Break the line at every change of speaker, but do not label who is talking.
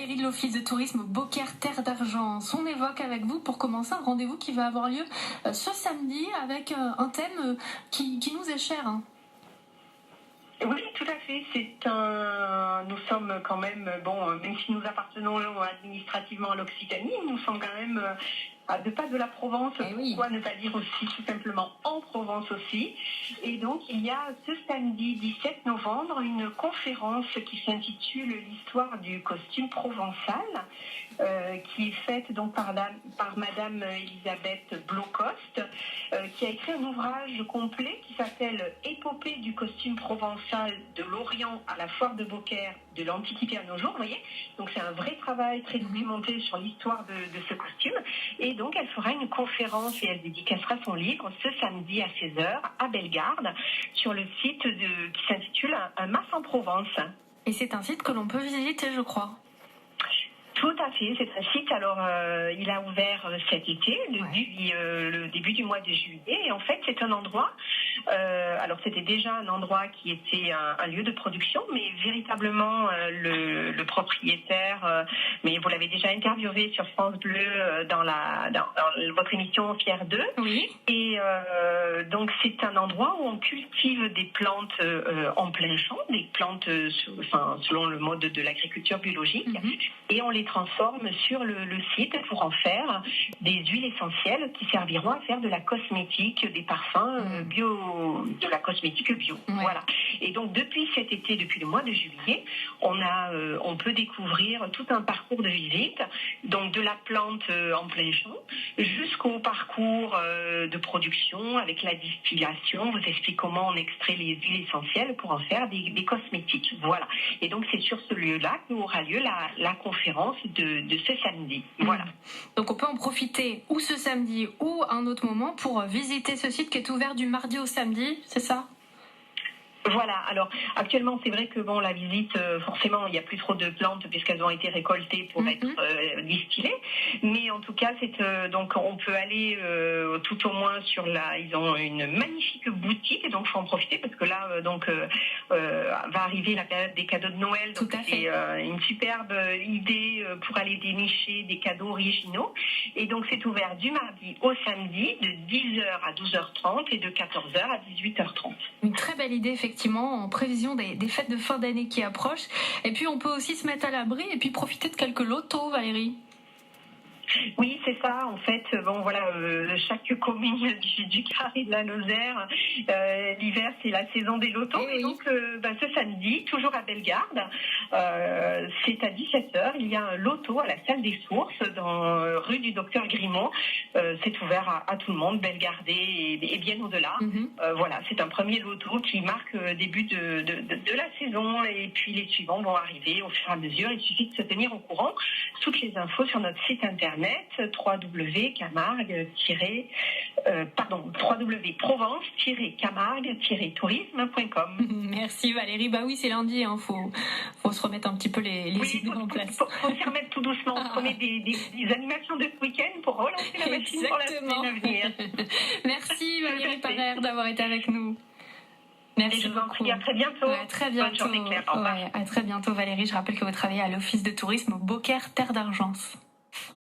Valérie de l'Office de tourisme Beaucaire Terre d'Argence. On évoque avec vous pour commencer un rendez-vous qui va avoir lieu ce samedi avec un thème qui nous est cher. Hein.
Oui, tout à fait. Nous sommes quand même, même si nous appartenons administrativement à l'Occitanie, nous sommes quand même à 2 pas de la Provence. Pourquoi ne pas dire aussi tout simplement en Provence aussi. Et donc, il y a ce samedi 17 novembre une conférence qui s'intitule l'histoire du costume provençal, qui est faite donc par Madame Elisabeth Blocost, qui a écrit un ouvrage complet qui s'appelle Épopée du costume provençal de l'Orient à la foire de Beaucaire, de l'Antiquité à nos jours, vous voyez. Donc c'est un vrai travail très documenté sur l'histoire de ce costume. Et donc elle fera une conférence et elle dédicacera son livre ce samedi à 16h à Bellegarde sur le site qui s'intitule Un mas en Provence.
Et c'est un site que l'on peut visiter, je crois.
Tout à fait, c'est un site. Alors, il a ouvert cet été, depuis le début du mois de juillet. Et en fait, c'est un endroit. Alors, c'était déjà un endroit qui était un lieu de production, mais véritablement le propriétaire. Mais vous l'avez déjà interviewé sur France Bleu dans votre émission Fier 2.
Oui.
Et donc, c'est un endroit où on cultive des plantes en plein champ, des plantes, selon le mode de l'agriculture biologique, et on les transforme sur le site pour en faire des huiles essentielles qui serviront à faire de la cosmétique, des parfums bio, de la cosmétique bio. Voilà. Et donc depuis cet été, depuis le mois de juillet, on peut découvrir tout un parcours de visite, donc de la plante en plein champ jusqu'au parcours de production avec la distillation. On vous explique comment on extrait les huiles essentielles pour en faire des cosmétiques. Voilà. Et donc c'est sur ce lieu-là qu'aura lieu la conférence de ce samedi. Voilà.
Donc on peut en profiter ou ce samedi ou à un autre moment pour visiter ce site qui est ouvert du mardi au samedi, c'est ça ?
Voilà, alors actuellement c'est vrai que la visite, forcément il n'y a plus trop de plantes puisqu'elles ont été récoltées pour être distillées, mais en tout cas donc on peut aller tout au moins ils ont une magnifique boutique, donc il faut en profiter parce que là va arriver la période des cadeaux de Noël, donc c'est une superbe idée pour aller dénicher des cadeaux originaux, et donc c'est ouvert du mardi au samedi de 10h à 12h30 et de 14h à 18h30.
Une très belle idée effectivement en prévision des fêtes de fin d'année qui approchent. Et puis on peut aussi se mettre à l'abri et puis profiter de quelques lotos, Valérie.
Oui, c'est ça. En fait, chaque commune du Carré de la Lozère, l'hiver, c'est la saison des lotos. Et donc, ce samedi, toujours à Bellegarde, c'est à 17h, il y a un loto à la salle des Sources, rue du Docteur Grimaud. C'est ouvert à tout le monde, bellegardais et bien au-delà. Voilà, c'est un premier loto qui marque le début de la saison, et puis les suivants vont arriver au fur et à mesure. Il suffit de se tenir au courant. Toutes les infos sur notre site internet www.provence-camargue-tourisme.com.
Merci Valérie. Bah oui, c'est lundi, faut se remettre un petit peu les idées en place.
Faut s'y remettre tout doucement. On promet des animations de ce week-end pour relancer la machine pour la semaine à venir.
Merci Valérie Parère d'avoir été avec nous. Merci.
Et je vous en prie, à très bientôt.
À très bientôt.
Bonne journée, Claire. Au revoir.
À très bientôt Valérie. Je rappelle que vous travaillez à l'Office de tourisme Beaucaire Terre d'Argence.